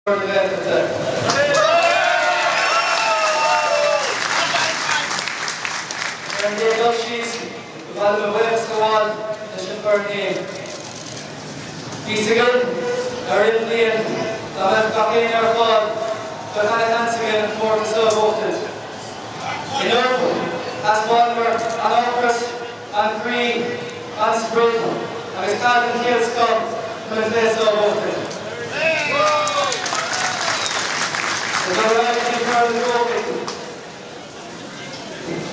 And the she's van de West Squad, the chauffeur name. Physical, Arabian, the Mahkakin are fun, but I hands again more to so voted. Enough, as Walmer, and Opus, and Green, and Spring, and his Calvin Hills come, when they so voted. The variety for the voting.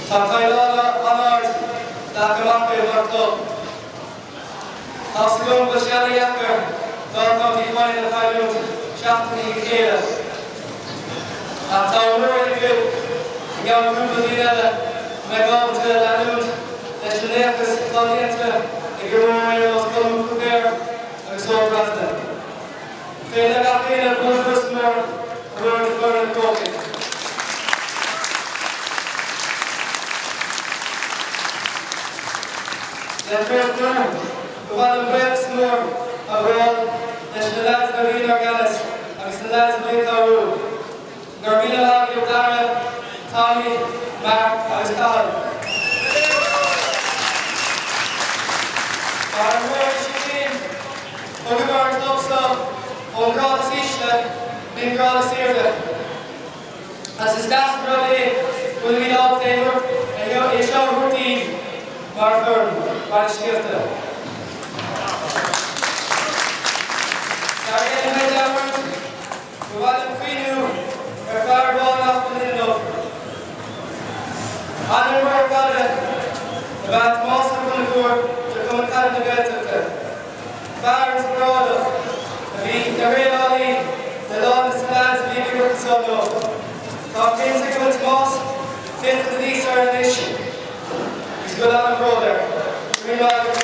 Takayla Anars, Dakamakir Vartok. Asylum Bashari Yakar, Dalkam Define the Hayut, Shakti Kira. At our word, Gam Kubadina, Megam to the Lanut, the Shanekas, Talienta, the Gurmai was Colum Kuber, and so President. Fela Gapina, Bulbusmer, word for the voting. The first term, the one breaks more abroad, the Shalaz Marine Organis, and Shalaz Blitaru, Garbina Lavi Darren, Tommy, Mark, and Stal. Our word Sheen, Ogabar Topsa, Omgrad Sishla, Mingrad Sirda. As his last brother will be now Taylor, and you shall routine. Marford, Barishkirta. Sargent Medjammer, Ruvalim Quinu, her fireball off the Lindenhof. Honorable Gada, the Bath Master Kunkur, to come and cut the bed of them. Farms Brodo, the Real Ali, the Lord of the Lands of Libby with the Solo. Top Kinsingwood's Moss, 5th of the East Ireland Nation. Good on the road there.